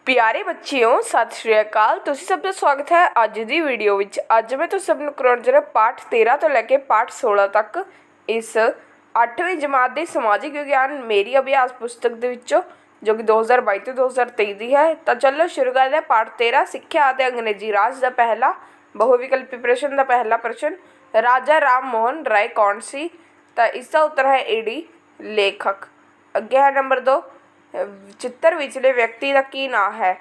प्यारे बच्चियों सत श्री अकाल। तुसी सब का स्वागत है अज की वीडियो विच। अज मैं तुम सब नूं कराउण जा रहा पाठ 13 तो लैके पाठ 16 तक इस 8वीं जमात की समाजिक विज्ञान मेरी अभ्यास पुस्तक दे विचों जो कि 2022 तो 2023 की है। तो चलो शुरू करते हैं। पाठ 13 सिक्ख्या ਅਤੇ अंग्रेजी राज का पहला बहुविकल्पी प्रश्न का पहला प्रश्न, राजा राम मोहन राय कौन सी? तो इसका उत्तर है ईडी लेखक। अगे है नंबर 2, चित्र विचले व्यक्ति का की नाम है?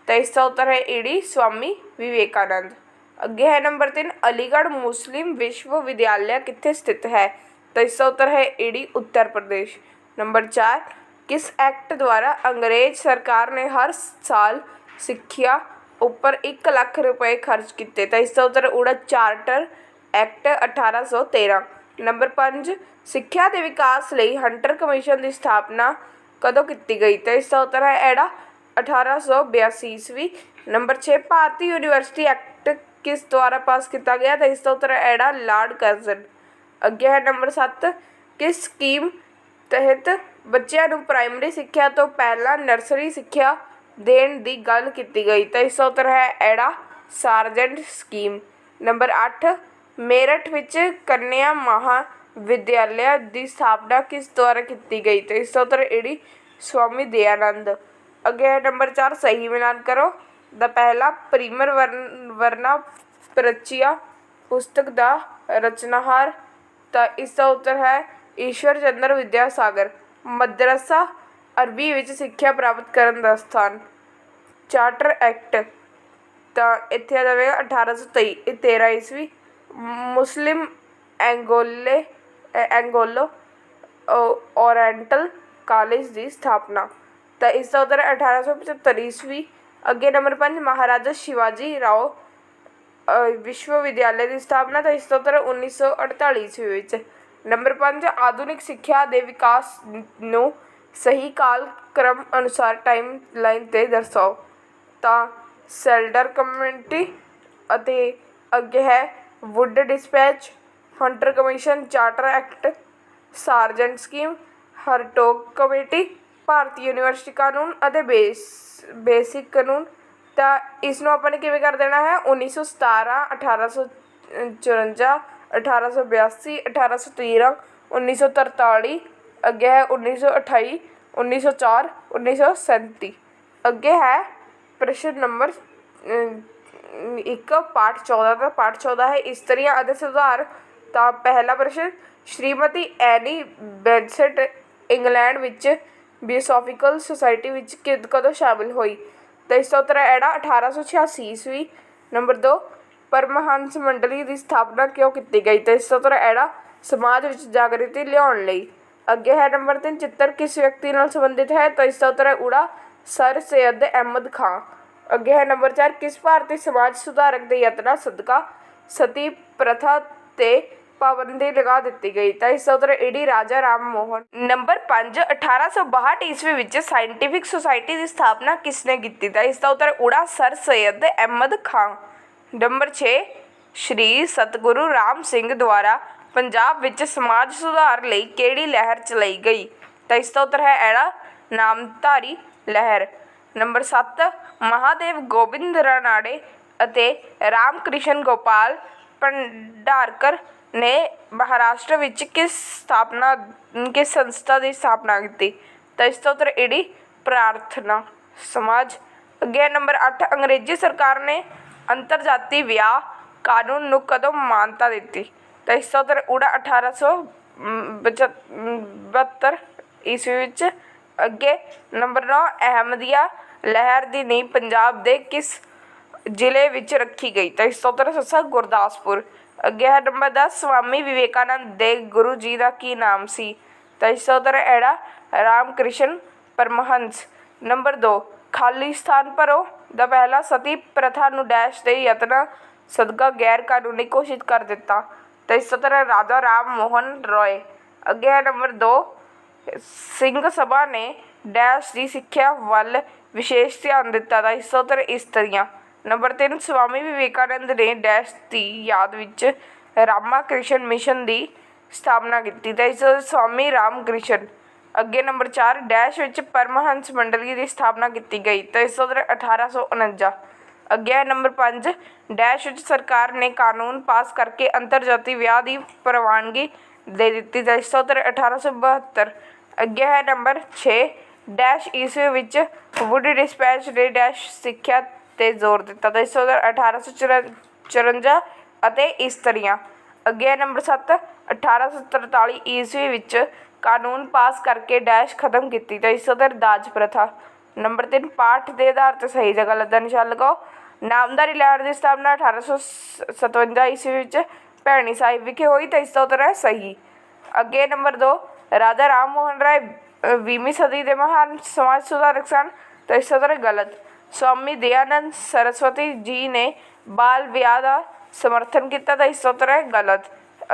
तो इसका उत्तर है ईडी स्वामी विवेकानंद। अगे है नंबर 3, अलीगढ़ मुस्लिम विश्वविद्यालय कित्थे स्थित है? तो इसका उत्तर है ईडी उत्तर प्रदेश। नंबर 4, किस एक्ट द्वारा अंग्रेज सरकार ने हर साल सिक्ख्या उपर 1 लाख रुपए खर्च किए? तो इसका उत्तर उड़ा चार्टर एक्ट 1813। नंबर 5, सिक्ख्या के विकास लई हंटर कमीशन की स्थापना कदों की गई? तो इसका उत्तर है एड़ा 1882 ईस्वी। नंबर 6, भारतीय यूनिवर्सिटी एक्ट किस द्वारा पास किया गया? तो इसका उत्तर है एड़ा लॉर्ड कर्जन। अगे है नंबर 7, किस स्कीम तहत बच्चों को प्राइमरी सिक्ख्या तो पहला नर्सरी सिक्ख्या देने की गल की गई? तो इसका उत्तर है एड़ा सार्जेंट स्कीम। नंबर 8, मेरठ विच कन्या महाविद्यालय की स्थापना किस द्वारा की गई? तो इसका उत्तर एड़ी स्वामी दयानंद। अगे है नंबर 4, सही मिलान करो। द पहला प्रीमर वर्ना प्रचिया पुस्तक का रचनाहार? तो इसका उत्तर है ईश्वर चंद्र विद्यासागर। मदरसा अरबी विच सिक्ख्या प्राप्त करने का स्थान? Charter act. तो इत्थे आ जाएगा 1813 ईस्वी। मुस्लिम एंगोलो ओरिएंटल कॉलेज की स्थापना? तो इसका उत्तर है 1875 ईस्वी। अगे नंबर 5, महाराजा शिवाजी राव विश्वविद्यालय की स्थापना? तो इसका उत्तर है 1948 ईस्वी विच। नंबर 5, आधुनिक सिक्ख्या के विकास नूं सही काल क्रम अनुसार टाइम लाइन ते दर्शाओ? तो सेल्डर कमेटी अते अगे है Wood dispatch, Hunter commission, charter act, Sargent scheme, Hartog committee, भारतीय यूनिवर्सिटी कानून अते बेसिक कानून। तो इसनों अपन किवें कर देना है 1917, 1854, 1882, 1813, 1943, अगे है 1928, 1904, 1937। अगे है प्रश्न नंबर 1 पाठ 14 का। पाठ 14 है स्त्रियां अते सुधार। तो पहला प्रश्न, Shrimati Annie Besant England which theosophical society which कदों शामिल हुई? तो इसका उत्तर है एड़ा 1886 ईस्वी। नंबर 2, परमहंस मंडली की स्थापना क्यों की गई? तो इसका उत्तर है एड़ा समाज विच जागृति लियाउण लई। अगे है नंबर 3, चित्र किस व्यक्ति नाल संबंधित है? तो इसका उत्तर है उड़ा सर सैयद अहमद खां। अगे है नंबर 4, किस भारतीय समाज सुधारक के यत्ना सदका सती प्रथा ते पाबंदी लगा दी गई? तो इसका उत्तर ईडी राजा राम मोहन। नंबर 5, 1862 ईस्वी विच साइंटिफिक सोसाइटी की स्थापना किसने की? तो इसका उत्तर उड़ा सर सैयद अहमद खां। नंबर 6, श्री सतगुरु राम सिंह द्वारा पंजाब विच समाज सुधार लई केड़ी लहर चलाई गई? तो इसका उत्तर है एड़ा नामधारी लहर। नंबर 7, महादेव गोबिंद रानाडे अते रामकृष्ण गोपाल भंडारकर ने महाराष्ट्र विच किस संस्था की स्थापना की? तो इसका उत्तर ईडी प्रार्थना समाज। अगे नंबर 8, अंग्रेजी सरकार ने अंतरजाती विआह कानून नूं कदों मानता दी? तो इसका उत्तर उड़ा 1872 ईस्वी विच। अगे नंबर 9, अहमदिया लहर की नींह पंजाब के किस जिले विच रखी गई? तो इसका उत्तर है गुरदासपुर। अगे है नंबर 10, स्वामी विवेकानंद दे गुरु जी का की नाम सी? तो इसका उत्तर है एड़ा रामकृष्ण परमहंस। नंबर 2, खाली स्थान भरो। द पहला सती प्रथा नूं डैश के यत्न सदका गैर कानूनी घोषित कर दिता? तो इसका उत्तर है राजा राम मोहन रॉय। अगे है नंबर 2, सिंह सभा ने डैश की सिक्ख्या वाल विशेष ध्यान दिता? तो इसका उत्तर स्त्रियां। नंबर 3, स्वामी विवेकानंद ने डैश की याद विच रामाकृष्ण मिशन की स्थापना की? तो इस स्वामी रामकृष्ण। ਅੱਗੇ ਨੰਬਰ 4 ਡੈਸ਼ ਵਿੱਚ ਪਰਮਹੰਸ ਮੰਡਲੀ ਦੀ ਸਥਾਪਨਾ ਕੀਤੀ ਗਈ ਤਾਂ ਇਸ ਦਾ ਉੱਤਰ 1849। ਅੱਗੇ ਹੈ ਨੰਬਰ 5 ਡੈਸ਼ ਵਿੱਚ ਸਰਕਾਰ ਨੇ ਕਾਨੂੰਨ ਪਾਸ ਕਰਕੇ ਅੰਤਰਜਾਤੀ ਵਿਆਹ ਦੀ ਪ੍ਰਵਾਨਗੀ ਦੇ ਦਿੱਤੀ ਤਾਂ ਇਸ ਦਾ ਉੱਤਰ 1872। ਅੱਗੇ ਹੈ ਨੰਬਰ 6 ਡੈਸ਼ ਈਸਵੀ ਵਿੱਚ ਵੁੱਡ ਡਿਸਪੈਚ ਨੇ ਡੈਸ਼ ਸਿੱਖਿਆ 'ਤੇ ਜ਼ੋਰ ਦਿੱਤਾ ਤਾਂ ਇਸ ਦਾ ਉੱਤਰ 1854 ਅਤੇ ਇਸਤਰੀਆਂ। ਅੱਗੇ ਹੈ ਨੰਬਰ 7 1843 ਈਸਵੀ ਵਿੱਚ ਕਾਨੂੰਨ ਪਾਸ ਕਰਕੇ ਡੈਸ਼ ਖਤਮ ਕੀਤੀ ਤਾਂ ਇਸ ਦਾ ਉੱਤਰ ਦਾਜ ਪ੍ਰਥਾ। ਨੰਬਰ 3 ਪਾਠ ਦੇ ਆਧਾਰ 'ਤੇ ਸਹੀ ਜਾਂ ਗਲਤ ਦਾ ਨਿਸ਼ਾਨ ਲਗਾਓ। ਨਾਮਧਾਰੀ ਲਹਿਰ ਦੀ ਸਥਾਪਨਾ 1857 ਈਸਵੀ ਵਿੱਚ ਭੈਣੀ ਸਾਹਿਬ ਵਿਖੇ ਹੋਈ ਤਾਂ ਇਸ ਦਾ ਉੱਤਰ ਹੈ ਸਹੀ। ਅੱਗੇ ਨੰਬਰ 2 ਰਾਜਾ ਰਾਮ ਮੋਹਨ ਰਾਏ 20ਵੀਂ ਸਦੀ ਦੇ ਮਹਾਨ ਸਮਾਜ ਸੁਧਾਰਕ ਸਨ ਤਾਂ ਇਸ ਦਾ ਉੱਤਰ ਹੈ ਗਲਤ। ਸਵਾਮੀ ਦਯਾਨੰਦ ਸਰਸਵਤੀ ਜੀ ਨੇ ਬਾਲ ਵਿਆਹ ਦਾ ਸਮਰਥਨ ਕੀਤਾ ਤਾਂ ਇਸ ਦਾ ਉੱਤਰ ਹੈ ਗਲਤ।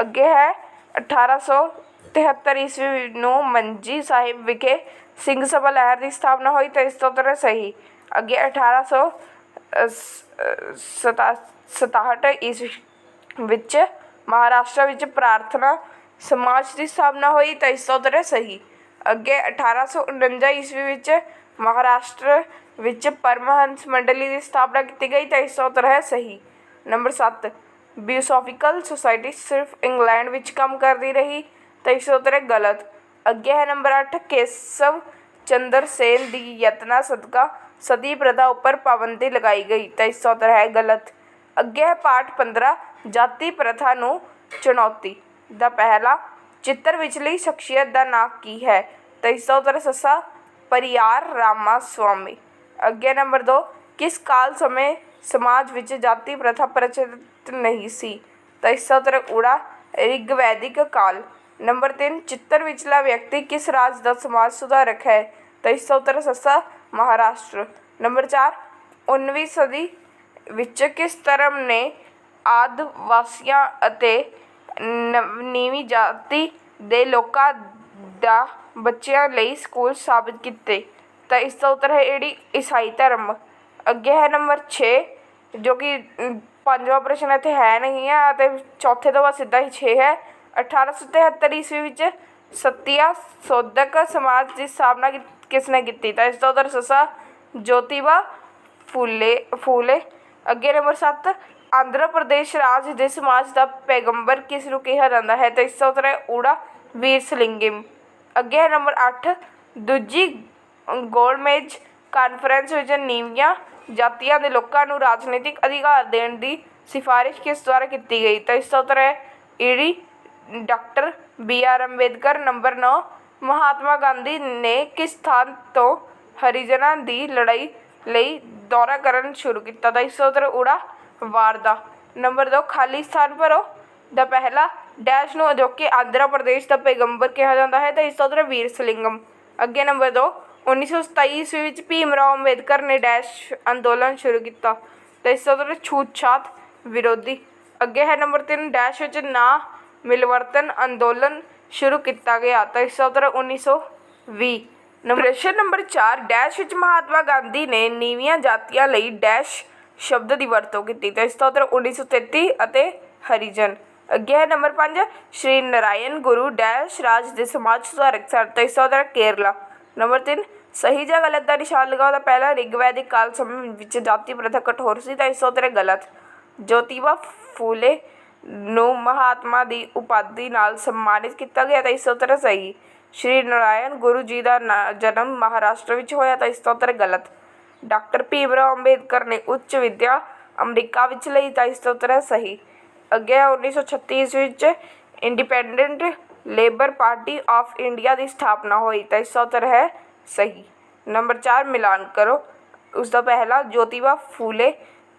ਅੱਗੇ ਹੈ 1873 ਈਸਵੀ ਨੂੰ ਮੰਜੀ ਸਾਹਿਬ ਵਿਖੇ ਸਿੰਘ ਸਭਾ ਲਹਿਰ ਦੀ ਸਥਾਪਨਾ ਹੋਈ ਤਾਂ ਇਸ ਦਾ ਉੱਤਰ ਹੈ ਸਹੀ। ਅੱਗੇ 1867 ਈਸਵੀ ਵਿੱਚ ਮਹਾਰਾਸ਼ਟਰ ਵਿੱਚ ਪ੍ਰਾਰਥਨਾ ਸਮਾਜ ਦੀ ਸਥਾਪਨਾ ਹੋਈ ਤਾਂ ਇਸ ਦਾ ਉੱਤਰ ਹੈ ਸਹੀ। ਅੱਗੇ 1849 ਈਸਵੀ ਵਿੱਚ ਮਹਾਰਾਸ਼ਟਰ ਵਿੱਚ ਪਰਮਹੰਸ ਮੰਡਲੀ ਦੀ ਸਥਾਪਨਾ ਕੀਤੀ ਗਈ ਤਾਂ ਇਸ ਦਾ ਉੱਤਰ ਹੈ ਸਹੀ। ਨੰਬਰ 7 ਬਿਓਸੋਫਿਕਲ ਸੁਸਾਇਟੀ ਸਿਰਫ ਇੰਗਲੈਂਡ ਵਿੱਚ ਕੰਮ ਕਰਦੀ ਰਹੀ ਤਾਂ ਇਸ ਦਾ ਉੱਤਰ ਹੈ ਗਲਤ। ਅੱਗੇ ਹੈ ਨੰਬਰ 8 ਕੇਸਵ ਚੰਦਰ ਸੇਨ ਦੀ ਯਤਨਾਂ ਸਦਕਾ ਸਤੀ ਪ੍ਰਥਾ ਉੱਪਰ ਪਾਬੰਦੀ ਲਗਾਈ ਗਈ ਤਾਂ ਇਸ ਦਾ ਉੱਤਰ ਹੈ ਗਲਤ। ਅੱਗੇ ਹੈ ਪਾਠ 15 ਜਾਤੀ ਪ੍ਰਥਾ ਨੂੰ ਚੁਣੌਤੀ ਦਾ ਪਹਿਲਾ ਚਿੱਤਰ ਵਿਚਲੀ ਸ਼ਖਸੀਅਤ ਦਾ ਨਾਂ ਕੀ ਹੈ ਤਾਂ ਇਸ ਦਾ ਉੱਤਰ ਸੱਸਾ ਪਰਿਆਰ ਰਾਮਾ ਸਵਾਮੀ। ਅੱਗੇ ਨੰਬਰ 2 ਕਿਸ ਕਾਲ ਸਮੇਂ ਸਮਾਜ ਵਿੱਚ ਜਾਤੀ ਪ੍ਰਥਾ ਪ੍ਰਚਲਿਤ ਨਹੀਂ ਸੀ ਤਾਂ ਇਸ ਦਾ ਉੱਤਰ ਊੜਾ ਰਿਗਵੈਦਿਕ ਕਾਲ। ਨੰਬਰ 3 ਚਿੱਤਰ ਵਿਚਲਾ ਵਿਅਕਤੀ ਕਿਸ ਰਾਜ ਦਾ ਸਮਾਜ ਸੁਧਾਰਕ ਹੈ ਤਾਂ ਇਸ ਦਾ ਉੱਤਰ ਸੱਸਾ ਮਹਾਰਾਸ਼ਟਰ। ਨੰਬਰ 4 19ਵੀਂ ਸਦੀ ਵਿੱਚ ਕਿਸ ਧਰਮ ਨੇ ਆਦਿਵਾਸੀਆਂ ਅਤੇ ਨੀਵੀਂ ਜਾਤੀ ਦੇ ਲੋਕਾਂ ਦਾ ਬੱਚਿਆਂ ਲਈ ਸਕੂਲ ਸਥਾਪਿਤ ਕੀਤੇ ਤਾਂ ਇਸ ਦਾ ਉੱਤਰ ਹੈ ਈਸਾਈ ਧਰਮ। ਅੱਗੇ ਹੈ ਨੰਬਰ 6 ਜੋ ਕਿ ਪੰਜਵਾਂ ਪ੍ਰਸ਼ਨ ਇੱਥੇ ਹੈ ਨਹੀਂ ਹੈ ਅਤੇ ਚੌਥੇ ਤੋਂ ਬਾਅਦ ਸਿੱਧਾ ਹੀ 6 ਹੈ। 1873 ਈਸਵੀ ਵਿੱਚ ਸਤਿਆ ਸੋਧਕ ਸਮਾਜ ਦੀ ਸਥਾਪਨਾ ਕਿਸ ਨੇ ਕੀਤੀ ਤਾਂ ਇਸ ਦਾ ਉੱਤਰ ਸੱਸਾ ਜੋਤੀਬਾ ਫੂਲੇ। ਅੱਗੇ ਨੰਬਰ 7 ਆਂਧਰਾ ਪ੍ਰਦੇਸ਼ ਰਾਜ ਦੇ ਸਮਾਜ ਦਾ ਪੈਗੰਬਰ ਕਿਸ ਨੂੰ ਕਿਹਾ ਜਾਂਦਾ ਹੈ ਤਾਂ ਇਸ ਦਾ ਉੱਤਰ ਹੈ ਊੜਾ ਵੀਰਸਲਿੰਗਮ। ਅੱਗੇ ਹੈ ਨੰਬਰ 8 ਦੂਜੀ ਗੋਲਮੇਜ ਕਾਨਫਰੰਸ ਵਿੱਚ ਨੀਵੀਆਂ ਜਾਤੀਆਂ ਦੇ ਲੋਕਾਂ ਨੂੰ ਰਾਜਨੀਤਿਕ ਅਧਿਕਾਰ ਦੇਣ ਦੀ ਸਿਫਾਰਿਸ਼ ਕਿਸ ਦੁਆਰਾ ਕੀਤੀ ਗਈ ਤਾਂ ਇਸ ਦਾ ਉੱਤਰ ਹੈ doctor BR Ambedkar. Number 9 Mahatma Gandhi ਨੇ ਕਿਸ ਸਥਾਨ ਤੋਂ ਹਰੀਜਨਾਂ ਦੀ ਲੜਾਈ ਲਈ ਦੌਰਾ ਕਰਨ ਸ਼ੁਰੂ ਕੀਤਾ ਤਾਂ ਇਸ ਦਾ ਉੱਤਰ ਊੜਾ ਵਾਰਦਾ। ਨੰਬਰ 2 ਖਾਲੀ ਸਥਾਨ ਭਰੋ ਦਾ ਪਹਿਲਾ ਡੈਸ਼ ਨੂੰ ਅਜੋਕੇ ਆਂਧਰਾ ਪ੍ਰਦੇਸ਼ ਦਾ ਪੈਗੰਬਰ ਕਿਹਾ ਜਾਂਦਾ ਹੈ ਤਾਂ ਇਸ ਦਾ ਉੱਤਰ ਵੀਰਸਲਿੰਗਮ। ਅੱਗੇ ਨੰਬਰ 2 1927 ਈਸਵੀ ਵਿੱਚ ਭੀਮ ਰਾਓ ਅੰਬੇਦਕਰ ਨੇ ਡੈਸ਼ ਅੰਦੋਲਨ ਸ਼ੁਰੂ ਕੀਤਾ ਤਾਂ ਇਸ ਦਾ ਉੱਤਰ ਛੂਤਛਾਤ ਵਿਰੋਧੀ। ਅੱਗੇ ਹੈ ਨੰਬਰ 3 ਡੈਸ਼ ਵਿੱਚ ਨਾ ਮਿਲਵਰਤਨ ਅੰਦੋਲਨ ਸ਼ੁਰੂ ਕੀਤਾ ਗਿਆ ਤਾਂ ਇਸ ਦਾ ਉੱਤਰ 1920। ਪ੍ਰਸ਼ਨ ਨੰਬਰ 4 ਡੈਸ਼ ਵਿੱਚ ਮਹਾਤਮਾ ਗਾਂਧੀ ਨੇ ਨੀਵੀਆਂ ਜਾਤੀਆਂ ਲਈ ਡੈਸ਼ ਸ਼ਬਦ ਦੀ ਵਰਤੋਂ ਕੀਤੀ ਤਾਂ ਇਸ ਦਾ ਉੱਤਰ 1933 ਅਤੇ ਹਰੀਜਨ। ਅੱਗੇ ਹੈ ਨੰਬਰ 5 ਸ਼੍ਰੀ ਨਾਰਾਇਣ ਗੁਰੂ ਡੈਸ਼ ਰਾਜ ਦੇ ਸਮਾਜ ਸੁਧਾਰਕ ਸਨ ਤਾਂ ਇਸ ਦਾ ਉੱਤਰ ਕੇਰਲਾ। ਨੰਬਰ 3 ਸਹੀ ਜਾਂ ਗਲਤ ਦਾ ਨਿਸ਼ਾਨ ਲਗਾਓ ਤਾਂ ਪਹਿਲਾ ਰਿਗਵੈਦਿਕ ਕਾਲ ਸਮੇਂ ਵਿੱਚ ਜਾਤੀ ਪ੍ਰਥਾ ਕਠੋਰ ਸੀ ਤਾਂ ਇਸ ਦਾ ਉੱਤਰ ਗਲਤ। ਜੋਤੀਬਾ ਫੂਲੇ ਨੂੰ ਮਹਾਤਮਾ ਦੀ ਉਪਾਧੀ ਨਾਲ ਸਨਮਾਨਿਤ ਕੀਤਾ ਗਿਆ ਤਾਂ ਇਸ ਦਾ ਉੱਤਰ ਸਹੀ। ਸ਼੍ਰੀ ਨਾਰਾਇਣ ਗੁਰੂ ਜੀ ਦਾ ਜਨਮ ਮਹਾਰਾਸ਼ਟਰ ਵਿੱਚ ਹੋਇਆ ਤਾਂ ਇਸ ਦਾ ਉੱਤਰ ਗਲਤ। ਡਾਕਟਰ ਭੀਮ ਰਾਓ ਅੰਬੇਦਕਰ ਨੇ ਉੱਚ ਵਿੱਦਿਆ ਅਮਰੀਕਾ ਵਿੱਚ ਲਈ ਤਾਂ ਇਸ ਦਾ ਉੱਤਰ ਹੈ ਸਹੀ। ਅੱਗੇ 1936 ਈਸਵੀ ਵਿੱਚ independent labour party of India ਦੀ ਸਥਾਪਨਾ ਹੋਈ ਤਾਂ ਇਸ ਦਾ ਉੱਤਰ ਹੈ ਸਹੀ। ਨੰਬਰ 4 ਮਿਲਾਨ ਕਰੋ ਉਸ ਦਾ ਪਹਿਲਾ ਜੋਤੀਬਾ ਫੂਲੇ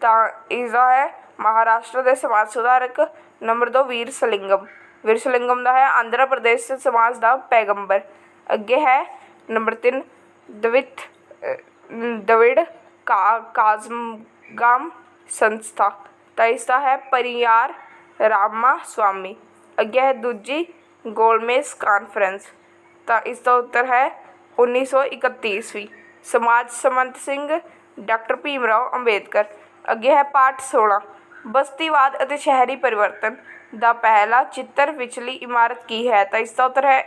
ਤਾਂ ਇਸ ਦਾ ਹੈ ਮਹਾਰਾਸ਼ਟਰ ਦੇ ਸਮਾਜ ਸੁਧਾਰਕ। ਨੰਬਰ 2 ਵੀਰਸਲਿੰਗਮ ਦਾ ਹੈ ਆਂਧਰਾ ਪ੍ਰਦੇਸ਼ ਸਮਾਜ ਦਾ ਪੈਗੰਬਰ। ਅੱਗੇ ਹੈ ਨੰਬਰ 3 ਦਵਿੜ ਕਾਜ਼ਗਾਮ ਸੰਸਥਾ ਤਾਂ ਇਸ ਦਾ ਹੈ ਪਰਿਆਰ ਰਾਮਾ ਸਵਾਮੀ। ਅੱਗੇ ਹੈ ਦੂਜੀ ਗੋਲਮੇਜ ਕਾਨਫਰੰਸ ਤਾਂ ਇਸ ਦਾ ਉੱਤਰ ਹੈ 1931 ਈਸਵੀ। ਸਮਾਜ ਸੰਮਤ ਸਿੰਘ ਡਾਕਟਰ ਭੀਮ ਰਾਓ ਅੰਬੇਦਕਰ। ਅੱਗੇ ਹੈ ਪਾਠ 16 ਬਸਤੀਵਾਦ ਅਤੇ ਸ਼ਹਿਰੀ ਪਰਿਵਰਤਨ ਦਾ ਪਹਿਲਾ ਚਿੱਤਰ ਵਿਚਲੀ ਇਮਾਰਤ ਕੀ ਹੈ ਤਾਂ ਇਸ ਦਾ ਉੱਤਰ ਹੈ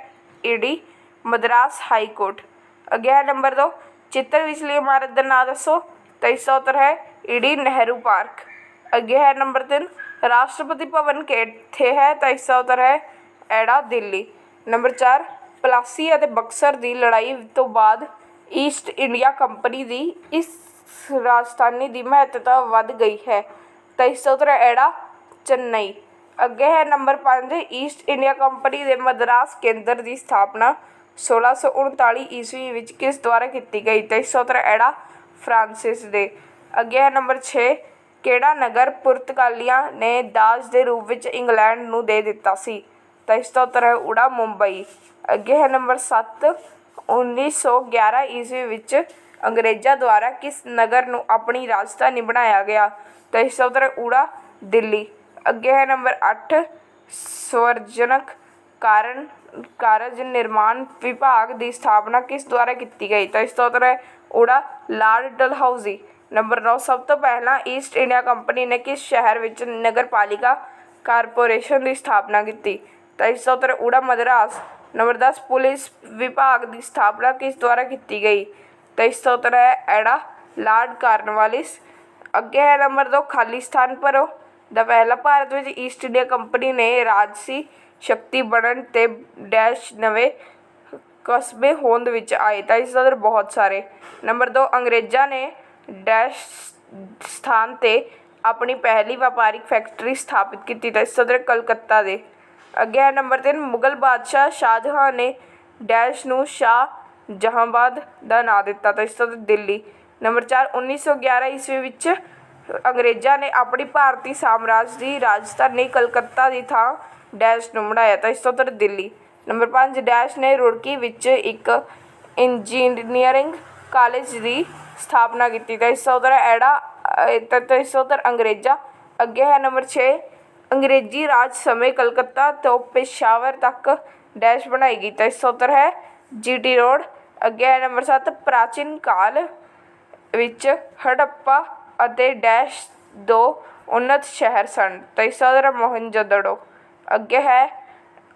मद्रास हाई कोर्ट। अगे है नंबर 2 चित्र विचली इमारत का नाम दसो। तो इसका उत्तर है ईडी नेहरू पार्क। अगे है नंबर 3 राष्ट्रपति भवन कित्थे है। तो इसका उत्तर है एड़ा दिल्ली। नंबर 4 प्लासी और बक्सर की लड़ाई तो बाद ईस्ट इंडिया कंपनी की इस राजधानी की महत्ता वध गई है। तो इसका उत्तर है एड़ा चेन्नई। अगे है नंबर 5 ईस्ट इंडिया कंपनी के मद्रास केंद्र की स्थापना 1639 ईस्वी विच किस द्वारा की गई। तो इसका उत्तर है एड़ा फ्रांसिस दे। अगे है नंबर 6 केड़ा नगर पुर्तगालियां ने दाज के रूप में इंग्लैंड नूं दे दिता सी। तो इसका उत्तर है उड़ा मुंबई। अगे है नंबर 7 1911 ईस्वी विच अंग्रेज़ों द्वारा किस नगर नूं अपनी राजधानी बनाया गया। तो इसका उत्तर है उड़ा दिल्ली। अगे है नंबर 8 संवर्जनक कारज निर्माण विभाग की स्थापना किस द्वारा की गई। तो इसका उत्तर है उड़ा लॉर्ड डलहौजी। नंबर 9 सब तो पहला ईस्ट इंडिया कंपनी ने किस शहर विच नगर पालिका कारपोरेशन की स्थापना की। तो इसका उत्तर उड़ा मद्रास। नंबर 10 पुलिस विभाग की स्थापना किस द्वारा की गई। तो इसका उत्तर है एड़ा लॉर्ड कॉर्नवालिस। अगे है नंबर 2 खालिस्तान भरो। द पहला भारत में ईस्ट इंडिया कंपनी ने राजसी शक्ति बनने ते डैश नवे कस्बे होंद विच आए। तो इसका उत्तर बहुत सारे। नंबर 2 अंग्रेज़ों ने डैश स्थान ते अपनी पहली व्यापारिक फैक्ट्री स्थापित की। तो इसका उत्तर कलकत्ता दे। अगे है नंबर 3 मुगल बादशाह शाहजहां ने डैश नूं शाह जहांबाद का नाम दिता। तो इसका उत्तर दिल्ली। नंबर 4 1911 ईस्वी विच अंग्रेज़ों ने अपनी भारतीय साम्राज्य की राजधानी कलकत्ता की थां डैश नूं बनाया। तो इसका उत्तर दिल्ली। नंबर 5 डैश ने रुड़की विच एक इंजीनियरिंग कॉलेज की स्थापना की। तो इसका उत्तर है एड़ा। तो इसका उत्तर अंग्रेज़ा। अगे है नंबर 6 अंग्रेजी राज समय कलकत्ता तो पेशावर तक डैश बनाई गई। तो इसका उत्तर है जीटी रोड। अगे है नंबर 7 प्राचीन काल विच हड़प्पा अते डैश दो उन्नत शहर सन। तो इसका उत्तर है मोहनजोदड़ो। अगे है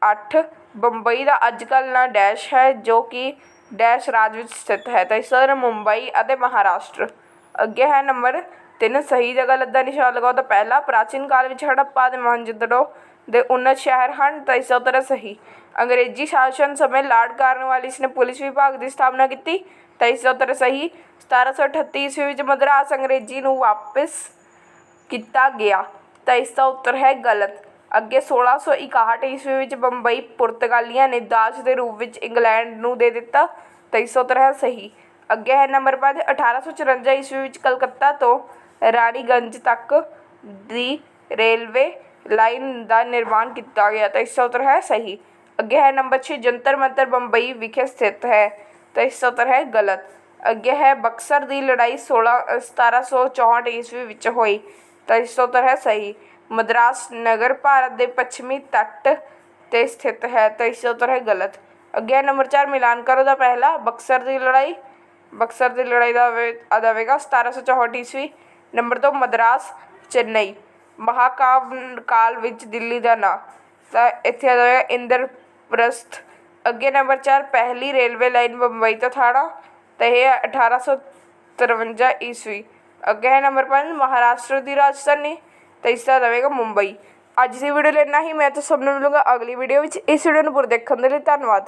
8 बंबई का अजकल ना डैश है जो कि डैश राज विच स्थित है। तो इसका उत्तर है मुंबई अते महाराष्ट्र। अगे है नंबर 3 सही जगह लद्दा निशान लगाओ। तो पहला प्राचीन काल विच हड़प्पा ते मोहनजोदड़ो दे उन्नत शहर हैं। तो इसका उत्तर है सही। अंग्रेजी शासन समय लॉर्ड कॉर्नवालिस ने पुलिस विभाग की स्थापना की। तो इसका उत्तर है सही। 1738 ईस्वी विच मद्रास अंग्रेजी नूं वापस किया गया। तो इसका उत्तर है गलत। अगे 1661 ईस्वी विच बंबई पुर्तगालियां ने दाज के रूप में इंग्लैंड नूं दे दिता। तो इसका उत्तर है सही। अगे है नंबर 5 1854 ईस्वी विच कलकत्ता तो रानीगंज तक दी रेलवे लाइन का निर्माण किया गया। तो इसका उत्तर है सही। अगे है नंबर 6 जंतर मंतर बंबई विखे स्थित है। तो इसका उत्तर है गलत। अगे है बक्सर की लड़ाई 1764 ईस्वी विच हुई। तो इसका उत्तर है सही। मद्रास नगर भारत के पश्चिमी तट ते स्थित है। तो इसका उत्तर है गलत। अगे है नंबर 4 मिलान करो दा पहला बक्सर की लड़ाई का आवेगा 1764 ईस्वी। नंबर 2 मद्रास चेन्नई महाकाल विच दिल्ली का नाम। तो इत्थे आवेगा इंद्रप्रस्थ। अगे नंबर 4 पहली रेलवे लाइन बंबई तो थाना। तो यह 1853 ईस्वी। अगे है नंबर 5 महाराष्ट्र की राजधानी। तो इसका आवेगा मुंबई। अज की वीडियो लेना ही मैं तो सबने मिलूंगा अगली वीडियो में। इस वीडियो को पूरा देखने के लिए धन्यवाद।